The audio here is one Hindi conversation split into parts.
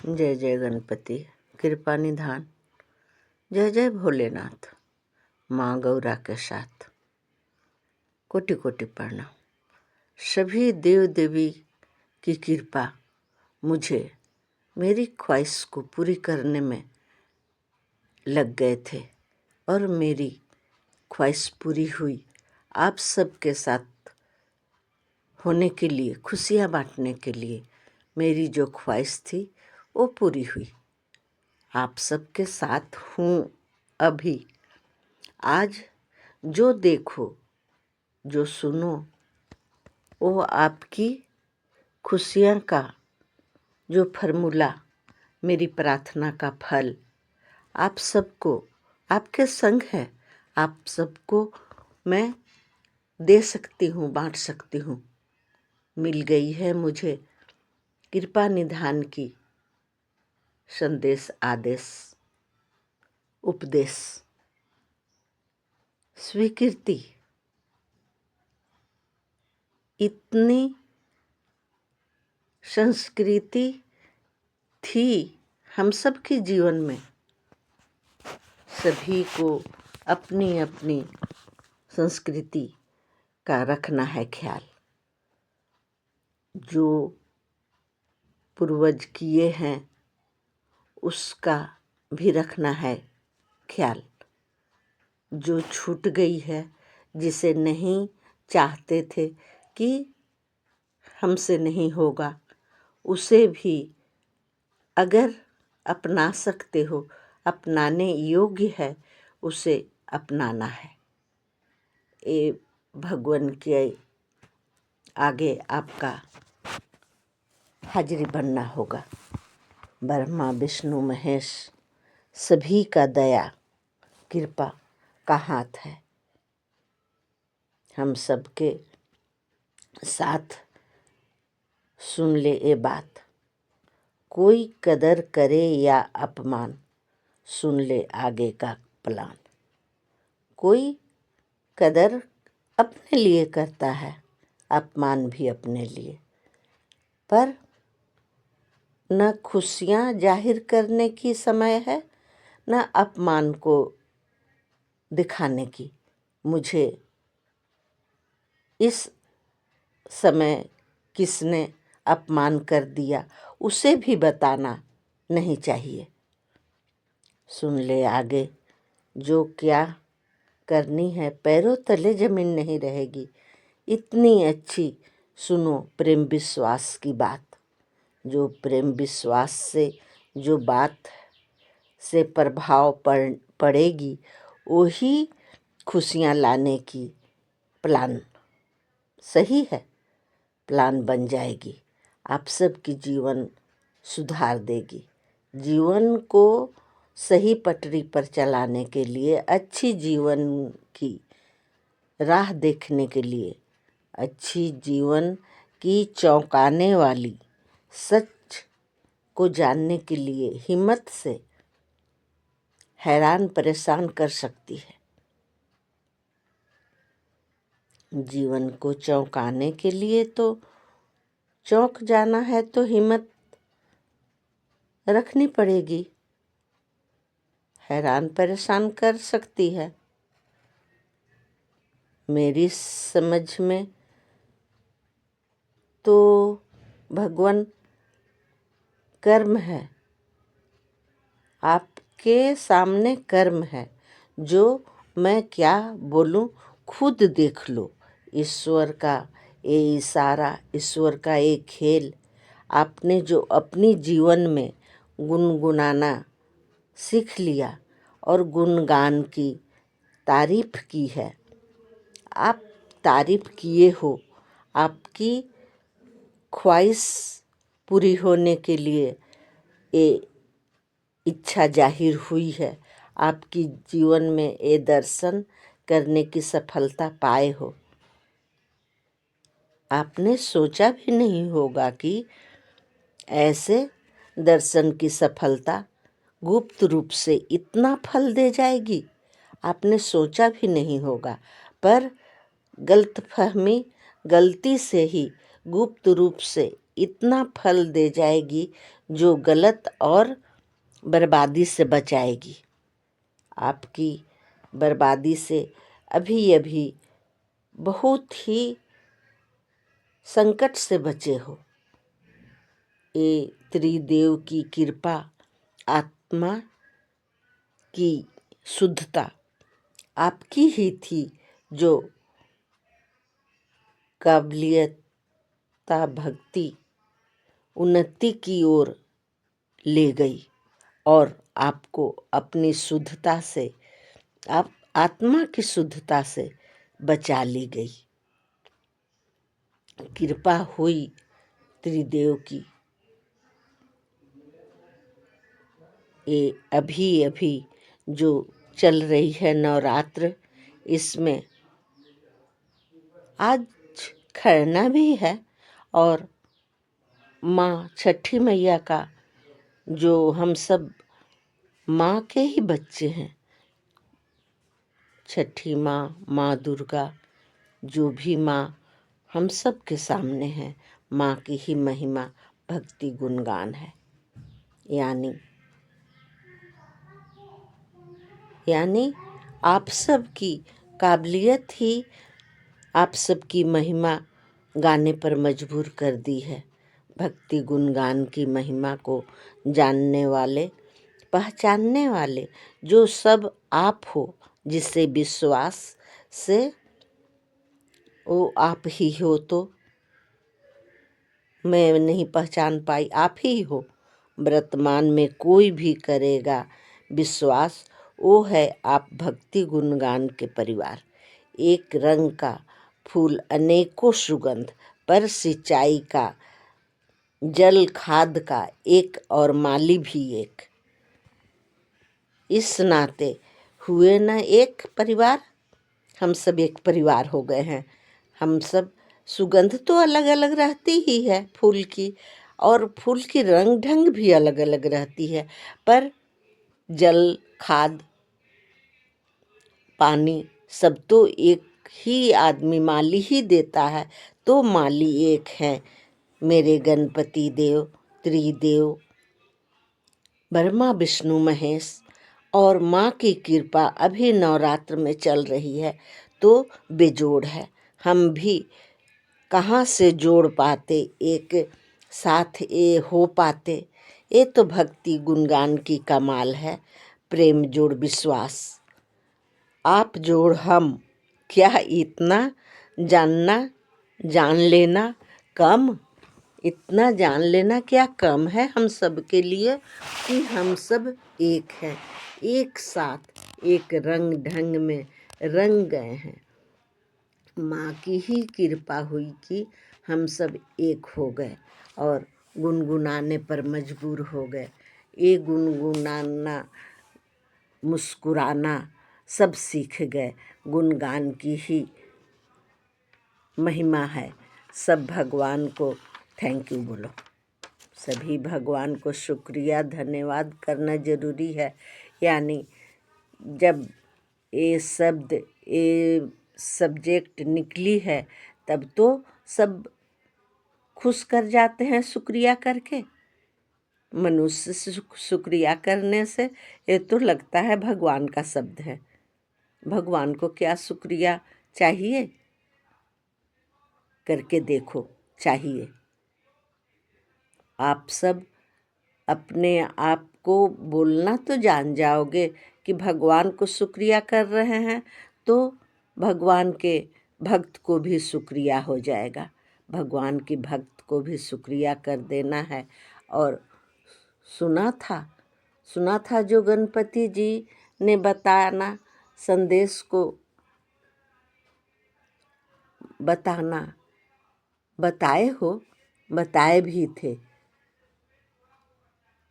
जय जय गणपति कृपा निधान। जय जय भोलेनाथ माँ गौरा के साथ। कोटि कोटि प्रणाम। सभी देव देवी की कृपा मुझे मेरी ख्वाहिश को पूरी करने में लग गए थे और मेरी ख्वाहिश पूरी हुई। आप सबके साथ होने के लिए, खुशियाँ बांटने के लिए मेरी जो ख्वाहिश थी वो पूरी हुई। आप सबके साथ हूँ अभी। आज जो देखो जो सुनो वो आपकी खुशियाँ का जो फॉर्मूला, मेरी प्रार्थना का फल आप सबको, आपके संग है, आप सबको मैं दे सकती हूँ, बांट सकती हूँ। मिल गई है मुझे कृपा निधान की संदेश, आदेश, उपदेश, स्वीकृति। इतनी संस्कृति थी हम सब के जीवन में। सभी को अपनी अपनी संस्कृति का रखना है ख्याल। जो पूर्वज किए हैं उसका भी रखना है ख्याल। जो छूट गई है, जिसे नहीं चाहते थे कि हमसे नहीं होगा, उसे भी अगर अपना सकते हो, अपनाने योग्य है, उसे अपनाना है। ये भगवान के आगे आपका हाजिरी बनना होगा। ब्रह्मा विष्णु महेश सभी का दया कृपा का हाथ है। हम सबके साथ सुन ले ये बात। कोई कदर करे या अपमान, सुन ले आगे का प्लान। कोई कदर अपने लिए करता है, अपमान भी अपने लिए। पर न खुशियाँ जाहिर करने की समय है, न अपमान को दिखाने की। मुझे इस समय किसने अपमान कर दिया उसे भी बताना नहीं चाहिए। सुन ले आगे जो क्या करनी है, पैरों तले जमीन नहीं रहेगी। इतनी अच्छी सुनो प्रेम विश्वास की बात। जो प्रेम विश्वास से जो बात से प्रभाव पड़ेगी वही खुशियाँ लाने की प्लान सही है, प्लान बन जाएगी। आप सबकी जीवन सुधार देगी। जीवन को सही पटरी पर चलाने के लिए, अच्छी जीवन की राह देखने के लिए, अच्छी जीवन की चौंकाने वाली सच को जानने के लिए हिम्मत से हैरान परेशान कर सकती है। जीवन को चौंकाने के लिए तो चौंक जाना है तो हिम्मत रखनी पड़ेगी। हैरान परेशान कर सकती है। मेरी समझ में तो भगवान कर्म है, आपके सामने कर्म है। जो मैं क्या बोलूं खुद देख लो। ईश्वर का ये इशारा, ईश्वर का ये खेल आपने जो अपनी जीवन में गुनगुनाना सीख लिया और गुणगान की तारीफ की है। आप तारीफ किए हो, आपकी ख्वाहिश पूरी होने के लिए ये इच्छा जाहिर हुई है। आपकी जीवन में ये दर्शन करने की सफलता पाए हो। आपने सोचा भी नहीं होगा कि ऐसे दर्शन की सफलता गुप्त रूप से इतना फल दे जाएगी। आपने सोचा भी नहीं होगा, पर गलतफहमी, गलती से ही गुप्त रूप से इतना फल दे जाएगी जो गलत और बर्बादी से बचाएगी। आपकी बर्बादी से अभी अभी बहुत ही संकट से बचे हो। ये त्रिदेव की कृपा, आत्मा की शुद्धता आपकी ही थी जो काबिलियता भक्ति उन्नति की ओर ले गई और आपको अपनी शुद्धता से, आप आत्मा की शुद्धता से बचा ली गई। कृपा हुई त्रिदेव की। ये अभी अभी जो चल रही है नवरात्र, इसमें आज खरना भी है और माँ छठी मैया का, जो हम सब माँ के ही बच्चे हैं, छठी माँ, माँ दुर्गा, जो भी माँ हम सब के सामने है, माँ की ही महिमा भक्ति गुणगान है। यानी आप सब की काबिलियत ही आप सब की महिमा गाने पर मजबूर कर दी है। भक्ति गुणगान की महिमा को जानने वाले, पहचानने वाले जो सब आप हो, जिससे विश्वास से वो आप ही हो, तो मैं नहीं पहचान पाई, आप ही हो। वर्तमान में कोई भी करेगा विश्वास, वो है आप भक्ति गुणगान के परिवार। एक रंग का फूल अनेकों सुगंध, पर सिंचाई का जल खाद का एक और माली भी एक। इस नाते हुए न एक परिवार, हम सब एक परिवार हो गए हैं। हम सब, सुगंध तो अलग अलग रहती ही है फूल की, और फूल की रंग ढंग भी अलग अलग रहती है, पर जल खाद पानी सब तो एक ही आदमी माली ही देता है। तो माली एक है मेरे गणपति देव, त्रिदेव, ब्रह्मा विष्णु महेश। और माँ की कृपा अभी नवरात्र में चल रही है तो बेजोड़ है। हम भी कहाँ से जोड़ पाते, एक साथ ये हो पाते। ये तो भक्ति गुणगान की कमाल है। प्रेम जोड़ विश्वास, आप जोड़ हम, क्या इतना जानना, जान लेना कम, इतना जान लेना क्या कम है हम सब के लिए, कि हम सब एक हैं, एक साथ एक रंग ढंग में रंग गए हैं। माँ की ही कृपा हुई कि हम सब एक हो गए और गुनगुनाने पर मजबूर हो गए। ये गुनगुनाना, मुस्कुराना सब सीख गए। गुणगान की ही महिमा है। सब भगवान को थैंक यू बोलो। सभी भगवान को शुक्रिया धन्यवाद करना ज़रूरी है। यानी जब ये शब्द, ये सब्जेक्ट निकली है, तब तो सब खुश कर जाते हैं शुक्रिया करके। मनुष्य शुक्रिया करने से ये तो लगता है भगवान का शब्द है। भगवान को क्या शुक्रिया चाहिए, करके देखो, चाहिए। आप सब अपने आप को बोलना तो जान जाओगे कि भगवान को शुक्रिया कर रहे हैं, तो भगवान के भक्त को भी शुक्रिया हो जाएगा। भगवान की भक्त को भी शुक्रिया कर देना है। और सुना था जो गणपति जी ने बताना, संदेश को बताना, बताए हो, बताए भी थे।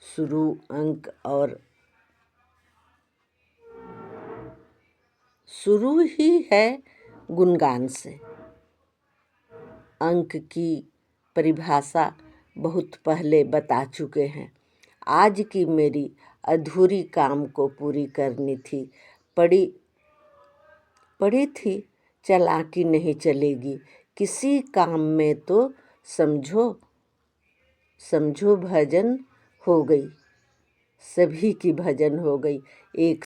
शुरू अंक और शुरू ही है गुणगान से। अंक की परिभाषा बहुत पहले बता चुके हैं। आज की मेरी अधूरी काम को पूरी करनी थी। पड़ी थी, चालाकी नहीं चलेगी किसी काम में, तो समझो समझो भजन हो गई, सभी की भजन हो गई। एक